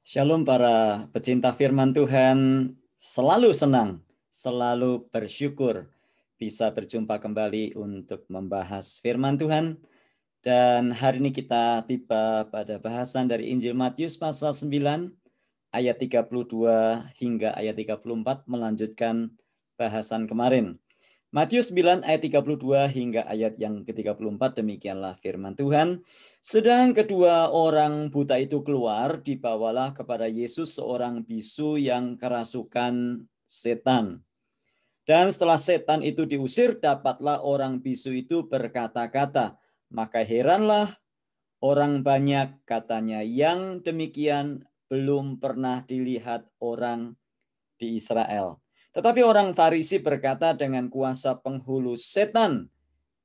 Shalom para pecinta firman Tuhan, selalu senang, selalu bersyukur bisa berjumpa kembali untuk membahas firman Tuhan. Dan hari ini kita tiba pada bahasan dari Injil Matius pasal 9 ayat 32 hingga ayat 34 melanjutkan bahasan kemarin. Matius 9 ayat 32 hingga ayat yang ke-34, demikianlah firman Tuhan. Sedang kedua orang buta itu keluar, dibawalah kepada Yesus seorang bisu yang kerasukan setan. Dan setelah setan itu diusir, dapatlah orang bisu itu berkata-kata. Maka heranlah orang banyak, katanya, yang demikian belum pernah dilihat orang di Israel. Tetapi orang Farisi berkata, dengan kuasa penghulu setan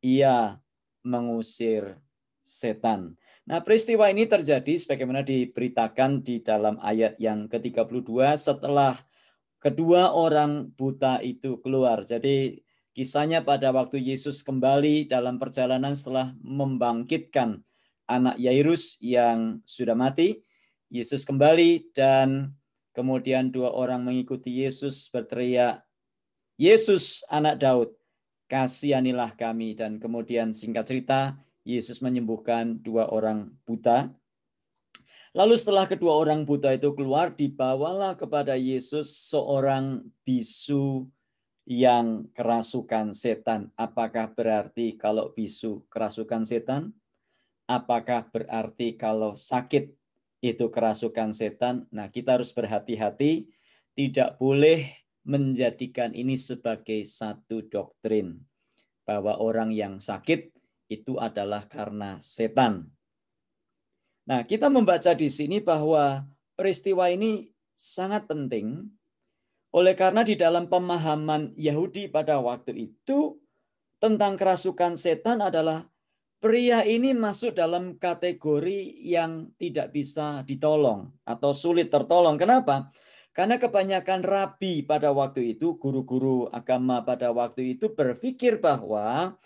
ia mengusir setan. Nah, peristiwa ini terjadi sebagaimana diberitakan di dalam ayat yang ke-32 setelah kedua orang buta itu keluar. Jadi kisahnya pada waktu Yesus kembali dalam perjalanan setelah membangkitkan anak Yairus yang sudah mati. Yesus kembali dan kemudian dua orang mengikuti Yesus berteriak, "Yesus anak Daud, kasihanilah kami." Dan kemudian singkat cerita, Yesus menyembuhkan dua orang buta. Lalu setelah kedua orang buta itu keluar, dibawalah kepada Yesus seorang bisu yang kerasukan setan. Apakah berarti kalau bisu kerasukan setan? Apakah berarti kalau sakit itu kerasukan setan? Nah, kita harus berhati-hati, tidak boleh menjadikan ini sebagai satu doktrin bahwa orang yang sakit itu adalah karena setan. Nah, kita membaca di sini bahwa peristiwa ini sangat penting oleh karena di dalam pemahaman Yahudi pada waktu itu tentang kerasukan setan adalah pria ini masuk dalam kategori yang tidak bisa ditolong atau sulit tertolong. Kenapa? Karena kebanyakan rabi pada waktu itu, guru-guru agama pada waktu itu berpikir bahwa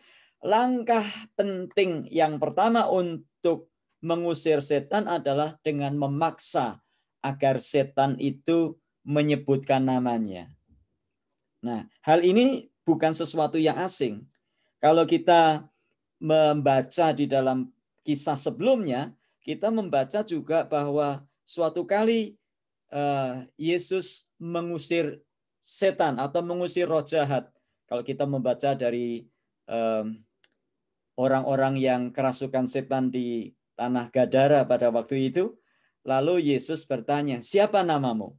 langkah penting yang pertama untuk mengusir setan adalah dengan memaksa agar setan itu menyebutkan namanya. Nah, hal ini bukan sesuatu yang asing. Kalau kita membaca di dalam kisah sebelumnya, kita membaca juga bahwa suatu kali Yesus mengusir setan atau mengusir roh jahat. Kalau kita membaca dari orang-orang yang kerasukan setan di tanah Gadara pada waktu itu, lalu Yesus bertanya, "Siapa namamu?"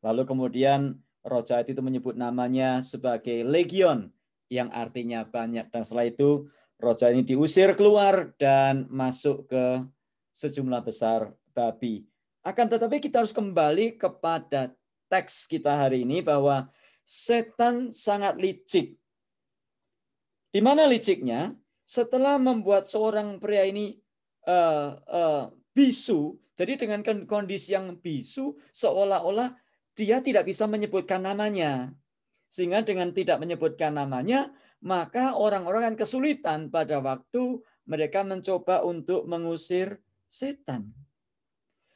Lalu kemudian roh jahat itu menyebut namanya sebagai Legion, yang artinya banyak. Dan setelah itu roh jahat ini diusir keluar dan masuk ke sejumlah besar babi. Akan tetapi kita harus kembali kepada teks kita hari ini bahwa setan sangat licik. Di mana liciknya? Setelah membuat seorang pria ini bisu, jadi dengan kondisi yang bisu, seolah-olah dia tidak bisa menyebutkan namanya. Sehingga dengan tidak menyebutkan namanya, maka orang-orang akan kesulitan pada waktu mereka mencoba untuk mengusir setan.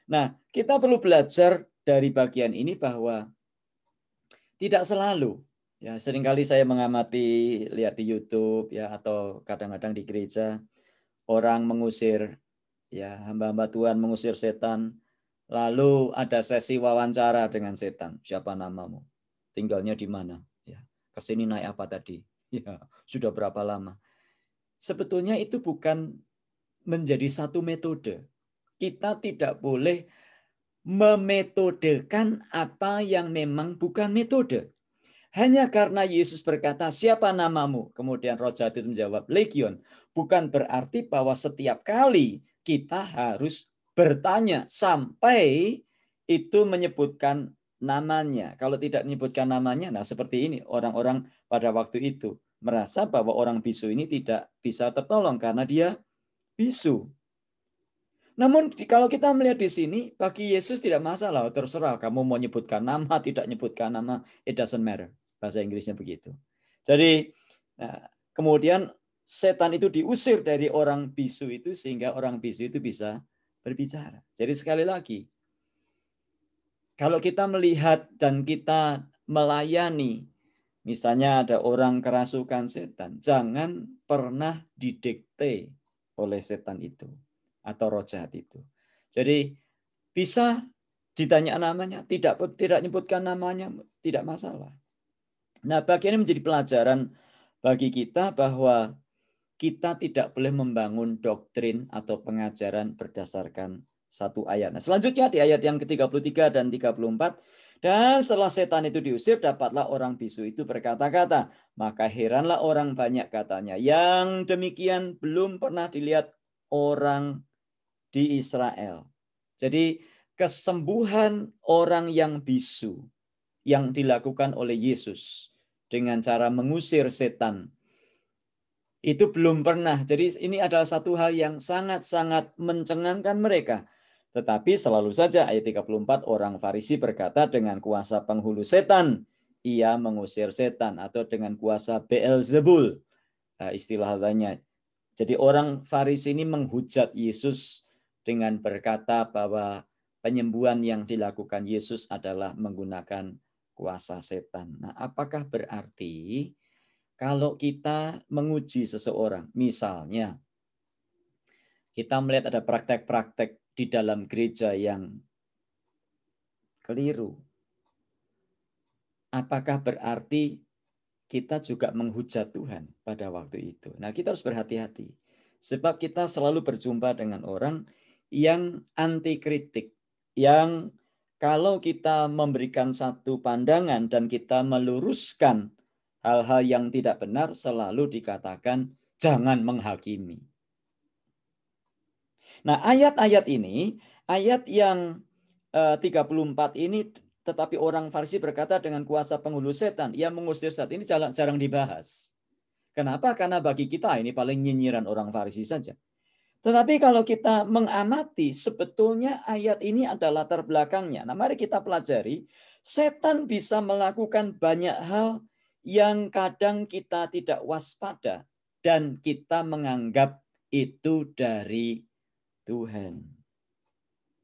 Nah, kita perlu belajar dari bagian ini bahwa tidak selalu, ya seringkali saya mengamati, lihat di YouTube ya atau kadang-kadang di gereja, orang mengusir, ya hamba-hamba Tuhan mengusir setan, lalu ada sesi wawancara dengan setan. "Siapa namamu? Tinggalnya di mana? Ya, kesini naik apa tadi? Ya, sudah berapa lama?" Sebetulnya itu bukan menjadi satu metode. Kita tidak boleh memetodekan apa yang memang bukan metode. Hanya karena Yesus berkata, "Siapa namamu?" Kemudian roh jahat itu menjawab, "Legion." Bukan berarti bahwa setiap kali kita harus bertanya sampai itu menyebutkan namanya. Kalau tidak menyebutkan namanya, nah seperti ini orang-orang pada waktu itu merasa bahwa orang bisu ini tidak bisa tertolong karena dia bisu. Namun kalau kita melihat di sini, bagi Yesus tidak masalah, terserah kamu mau nyebutkan nama, tidak nyebutkan nama, it doesn't matter. Bahasa Inggrisnya begitu. Jadi kemudian setan itu diusir dari orang bisu itu sehingga orang bisu itu bisa berbicara. Jadi sekali lagi, Kalau kita melihat dan kita melayani, misalnya ada orang kerasukan setan, jangan pernah didikte oleh setan itu atau roh jahat itu. Jadi bisa ditanya namanya, tidak nyebutkan namanya, tidak masalah. Nah, bagian ini menjadi pelajaran bagi kita bahwa kita tidak boleh membangun doktrin atau pengajaran berdasarkan satu ayat. Nah, selanjutnya di ayat yang ke-33 dan 34, dan setelah setan itu diusir, dapatlah orang bisu itu berkata-kata. Maka heranlah orang banyak katanya. Yang demikian belum pernah dilihat orang di Israel. Jadi kesembuhan orang yang bisu yang dilakukan oleh Yesus dengan cara mengusir setan itu belum pernah. Jadi ini adalah satu hal yang sangat-sangat mencengangkan mereka. Tetapi selalu saja ayat 34 orang Farisi berkata dengan kuasa penghulu setan ia mengusir setan atau dengan kuasa Beelzebul. Istilah lainnya. Jadi orang Farisi ini menghujat Yesus dengan berkata bahwa penyembuhan yang dilakukan Yesus adalah menggunakan kuasa setan. Nah, apakah berarti kalau kita menguji seseorang, misalnya kita melihat ada praktek-praktek di dalam gereja yang keliru, apakah berarti kita juga menghujat Tuhan pada waktu itu? Nah, kita harus berhati-hati. Sebab kita selalu berjumpa dengan orang yang anti kritik, yang kalau kita memberikan satu pandangan dan kita meluruskan hal-hal yang tidak benar, selalu dikatakan jangan menghakimi. Nah, ayat-ayat ini, ayat yang 34 ini, tetapi orang Farisi berkata dengan kuasa penghulu setan, ia mengusir setan, ini jarang dibahas. Kenapa? Karena bagi kita ini paling nyinyiran orang Farisi saja. Tetapi kalau kita mengamati, sebetulnya ayat ini adalah latar belakangnya. Nah, mari kita pelajari. Setan bisa melakukan banyak hal yang kadang kita tidak waspada dan kita menganggap itu dari Tuhan.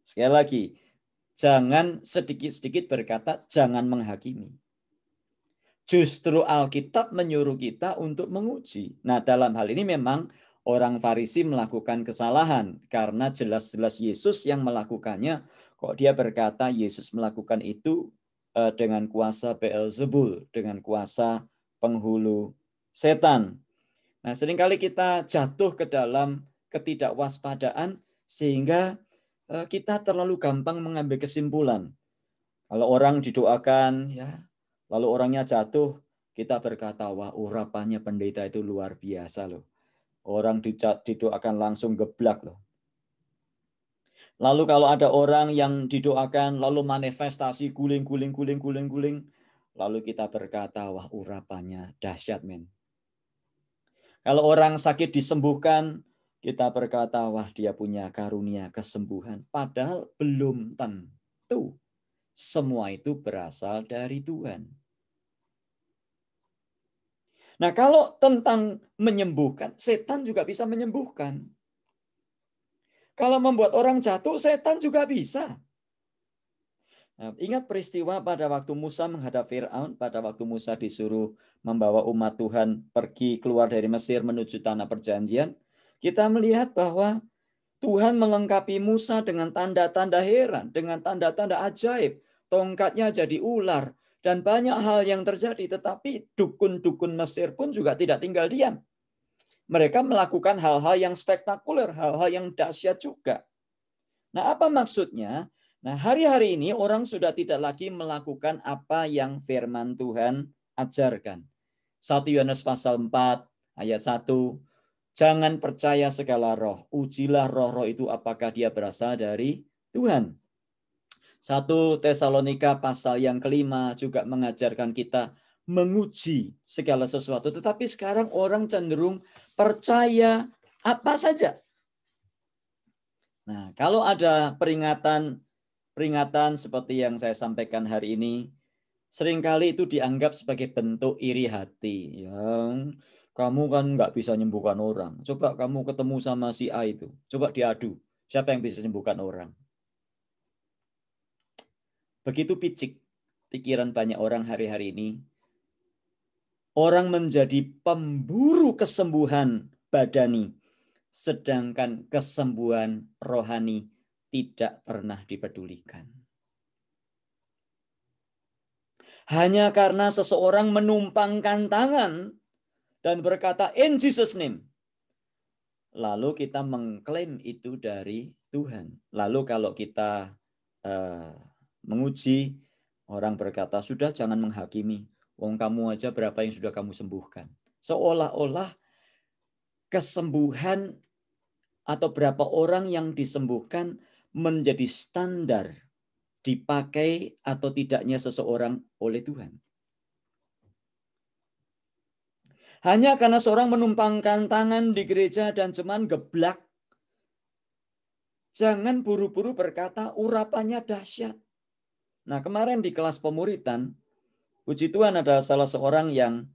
Sekali lagi, jangan sedikit-sedikit berkata jangan menghakimi. Justru Alkitab menyuruh kita untuk menguji. Nah, dalam hal ini memang orang Farisi melakukan kesalahan karena jelas-jelas Yesus yang melakukannya. Kok dia berkata Yesus melakukan itu dengan kuasa Beelzebul, dengan kuasa penghulu setan. Nah, seringkali kita jatuh ke dalam ketidakwaspadaan sehingga kita terlalu gampang mengambil kesimpulan. Kalau orang didoakan, ya, lalu orangnya jatuh, kita berkata, wah, urapannya pendeta itu luar biasa loh. Orang didoakan langsung geblak loh. Lalu kalau ada orang yang didoakan, lalu manifestasi guling. Lalu kita berkata, wah, urapannya dahsyat, men. Kalau orang sakit disembuhkan, kita berkata, wah, dia punya karunia kesembuhan. Padahal belum tentu semua itu berasal dari Tuhan. Nah, kalau tentang menyembuhkan, setan juga bisa menyembuhkan. Kalau membuat orang jatuh, setan juga bisa. Nah, ingat peristiwa pada waktu Musa menghadap Firaun, pada waktu Musa disuruh membawa umat Tuhan pergi keluar dari Mesir menuju tanah perjanjian, kita melihat bahwa Tuhan melengkapi Musa dengan tanda-tanda heran, dengan tanda-tanda ajaib. Tongkatnya jadi ular, dan banyak hal yang terjadi. Tetapi dukun-dukun Mesir pun juga tidak tinggal diam. Mereka melakukan hal-hal yang spektakuler, hal-hal yang dahsyat juga. Nah, apa maksudnya? Nah, hari-hari ini orang sudah tidak lagi melakukan apa yang firman Tuhan ajarkan. 1 Yohanes pasal 4 ayat 1. Jangan percaya segala roh. Ujilah roh-roh itu apakah dia berasal dari Tuhan. 1 Tesalonika pasal yang kelima juga mengajarkan kita menguji segala sesuatu. Tetapi sekarang orang cenderung percaya apa saja. Nah, kalau ada peringatan seperti yang saya sampaikan hari ini, seringkali itu dianggap sebagai bentuk iri hati. Yang kamu kan nggak bisa menyembuhkan orang. Coba kamu ketemu sama si A itu. Coba diadu. Siapa yang bisa menyembuhkan orang? Begitu picik pikiran banyak orang hari-hari ini. Orang menjadi pemburu kesembuhan badani, sedangkan kesembuhan rohani tidak pernah dipedulikan. Hanya karena seseorang menumpangkan tangan dan berkata, "In Jesus' name." Lalu kita mengklaim itu dari Tuhan. Lalu kalau kita menguji, orang berkata, "Sudah, jangan menghakimi. Wong kamu aja berapa yang sudah kamu sembuhkan." Seolah-olah kesembuhan atau berapa orang yang disembuhkan menjadi standar dipakai atau tidaknya seseorang oleh Tuhan. Hanya karena seorang menumpangkan tangan di gereja dan cuman geblak, jangan buru-buru berkata urapannya dahsyat. Nah, kemarin di kelas pemuritan, puji Tuhan ada salah seorang yang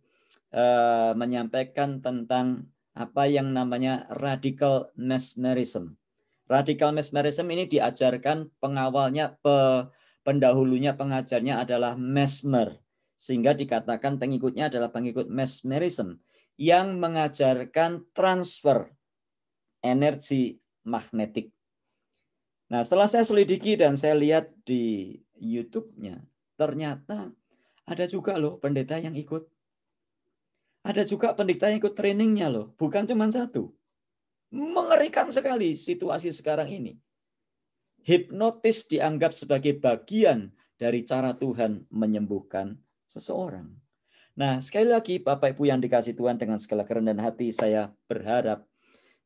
menyampaikan tentang apa yang namanya radical mesmerism. Radical mesmerism ini diajarkan pengawalnya, pendahulunya, pengajarnya adalah Mesmer. Sehingga dikatakan pengikutnya adalah pengikut mesmerism yang mengajarkan transfer energi magnetik. Nah, setelah saya selidiki dan saya lihat di YouTube-nya, ternyata ada juga loh pendeta yang ikut. Ada juga pendeta yang ikut trainingnya loh, bukan cuma satu. Mengerikan sekali situasi sekarang ini. Hipnotis dianggap sebagai bagian dari cara Tuhan menyembuhkan seseorang. Nah, sekali lagi Bapak Ibu yang dikasih Tuhan, dengan segala kerendahan hati saya berharap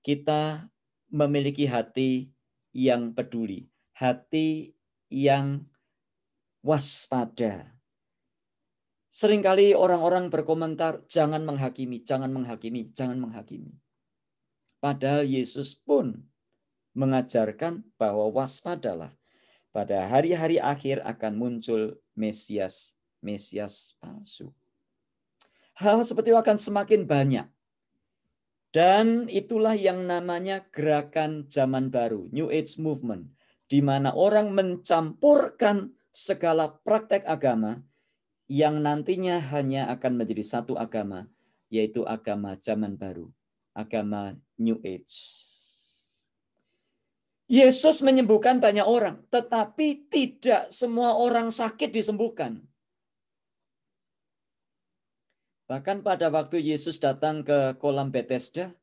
kita memiliki hati yang peduli, hati yang waspada. Seringkali orang-orang berkomentar, jangan menghakimi, jangan menghakimi, jangan menghakimi. Padahal Yesus pun mengajarkan bahwa waspadalah. Pada hari-hari akhir akan muncul Mesias palsu. Hal seperti itu akan semakin banyak. Dan itulah yang namanya gerakan zaman baru, New Age Movement, di mana orang mencampurkan segala praktek agama yang nantinya hanya akan menjadi satu agama, yaitu agama zaman baru, agama New Age. Yesus menyembuhkan banyak orang, tetapi tidak semua orang sakit disembuhkan. Bahkan pada waktu Yesus datang ke kolam Bethesda,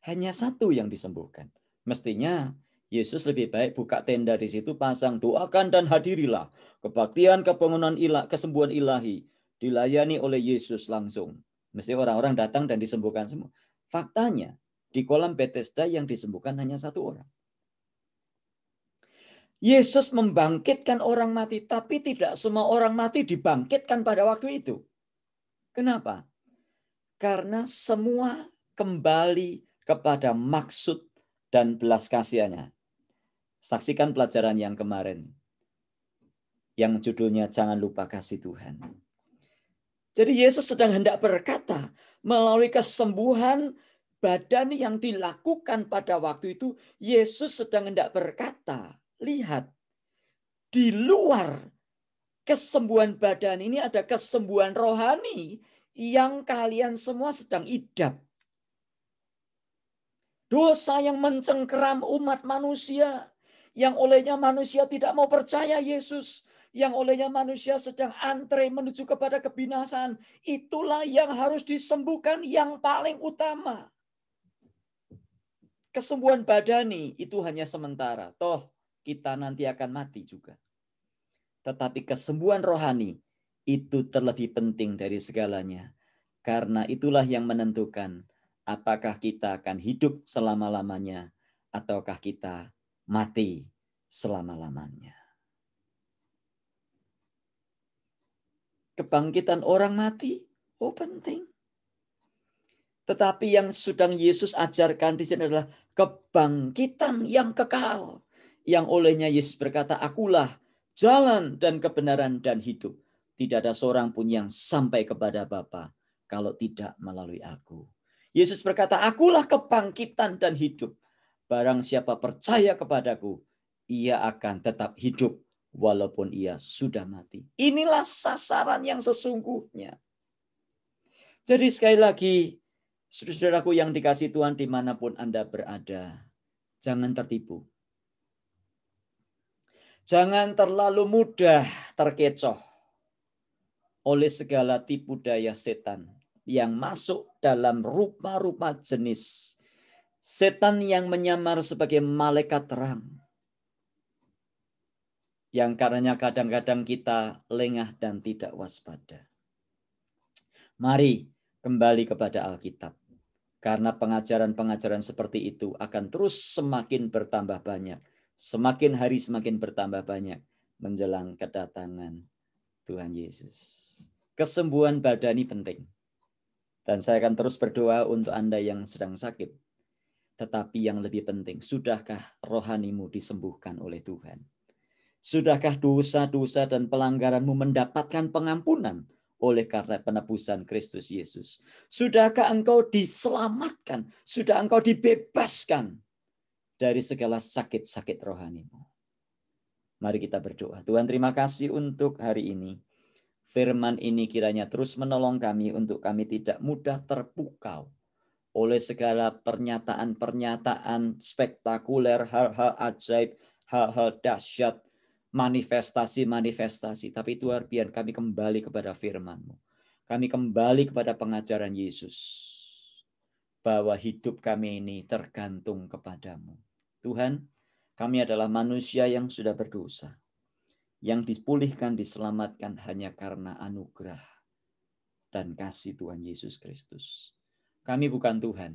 hanya satu yang disembuhkan. Mestinya Yesus lebih baik buka tenda di situ, pasang doakan dan hadirilah. Kebaktian, kebangunan kesembuhan ilahi dilayani oleh Yesus langsung. Mesti orang-orang datang dan disembuhkan semua. Faktanya di kolam Bethesda yang disembuhkan hanya satu orang. Yesus membangkitkan orang mati, tapi tidak semua orang mati dibangkitkan pada waktu itu. Kenapa? Karena semua kembali kepada maksud dan belas kasihannya. Saksikan pelajaran yang kemarin, yang judulnya Jangan Lupa Kasih Tuhan. Jadi Yesus sedang hendak berkata, melalui kesembuhan badan yang dilakukan pada waktu itu, Yesus sedang hendak berkata, lihat, di luar kesembuhan badan ini ada kesembuhan rohani yang kalian semua sedang idap. Dosa yang mencengkeram umat manusia, yang olehnya manusia tidak mau percaya Yesus, yang olehnya manusia sedang antre menuju kepada kebinasaan, itulah yang harus disembuhkan yang paling utama. Kesembuhan badani itu hanya sementara, toh kita nanti akan mati juga. Tetapi kesembuhan rohani itu terlebih penting dari segalanya. Karena itulah yang menentukan apakah kita akan hidup selama-lamanya ataukah kita mati selama-lamanya. Kebangkitan orang mati, penting. Tetapi yang sedang Yesus ajarkan di sini adalah kebangkitan yang kekal. Yang olehnya Yesus berkata, akulah jalan dan kebenaran dan hidup. Tidak ada seorang pun yang sampai kepada Bapa kalau tidak melalui aku. Yesus berkata, akulah kebangkitan dan hidup. Barang siapa percaya kepadaku, ia akan tetap hidup walaupun ia sudah mati. Inilah sasaran yang sesungguhnya. Jadi sekali lagi, saudaraku yang dikasihi Tuhan dimanapun Anda berada, jangan tertipu. Jangan terlalu mudah terkecoh oleh segala tipu daya setan yang masuk dalam rupa-rupa jenis. Setan yang menyamar sebagai malaikat terang. Yang karenanya kadang-kadang kita lengah dan tidak waspada. Mari kembali kepada Alkitab. Karena pengajaran-pengajaran seperti itu akan terus semakin bertambah banyak. Semakin hari semakin bertambah banyak menjelang kedatangan Tuhan Yesus. Kesembuhan badani penting. Dan saya akan terus berdoa untuk Anda yang sedang sakit. Tetapi yang lebih penting, sudahkah rohanimu disembuhkan oleh Tuhan? Sudahkah dosa-dosa dan pelanggaranmu mendapatkan pengampunan oleh karena penebusan Kristus Yesus? Sudahkah engkau diselamatkan? Sudah engkau dibebaskan dari segala sakit-sakit rohanimu? Mari kita berdoa. Tuhan, terima kasih untuk hari ini. Firman ini kiranya terus menolong kami untuk kami tidak mudah terpukau oleh segala pernyataan-pernyataan spektakuler, hal-hal ajaib, hal-hal dahsyat, manifestasi-manifestasi. Tapi Tuhan, biar kami kembali kepada firman-Mu. Kami kembali kepada pengajaran Yesus. Bahwa hidup kami ini tergantung kepadamu. Tuhan, kami adalah manusia yang sudah berdosa. Yang dipulihkan, diselamatkan hanya karena anugerah dan kasih Tuhan Yesus Kristus. Kami bukan Tuhan.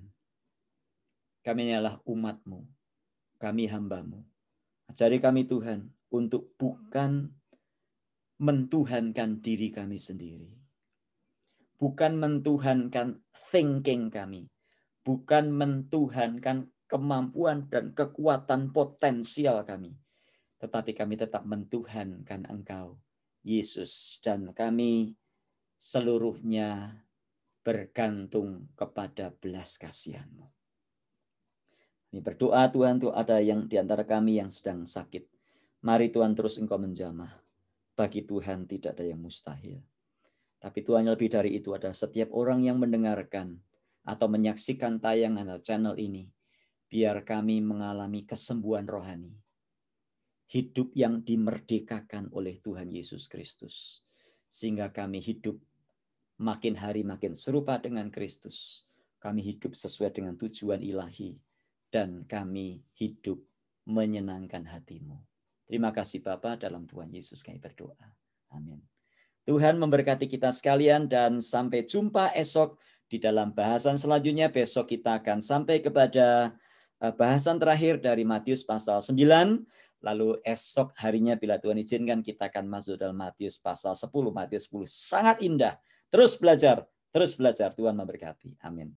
Kami adalah umat-Mu. Kami hamba-Mu. Ajari kami Tuhan untuk bukan mentuhankan diri kami sendiri. Bukan mentuhankan thinking kami. Bukan mentuhankan kemampuan dan kekuatan potensial kami. Tetapi kami tetap mentuhankan Engkau, Yesus. Dan kami seluruhnya bergantung kepada belas kasihan-Mu. Kami berdoa Tuhan, untuk ada yang di antara kami yang sedang sakit. Mari Tuhan terus Engkau menjamah. Bagi Tuhan tidak ada yang mustahil. Tapi Tuhan, lebih dari itu ada setiap orang yang mendengarkan atau menyaksikan tayangan atau channel ini. Biar kami mengalami kesembuhan rohani. Hidup yang dimerdekakan oleh Tuhan Yesus Kristus. Sehingga kami hidup makin hari makin serupa dengan Kristus. Kami hidup sesuai dengan tujuan ilahi. Dan kami hidup menyenangkan hati-Mu. Terima kasih Bapa, dalam Tuhan Yesus kami berdoa. Amin. Tuhan memberkati kita sekalian dan sampai jumpa esok di dalam bahasan selanjutnya. Besok kita akan sampai kepada bahasan terakhir dari Matius pasal 9. Lalu esok harinya bila Tuhan izinkan kita akan masuk dalam Matius pasal 10. Matius 10 sangat indah. Terus belajar. Tuhan memberkati. Amin.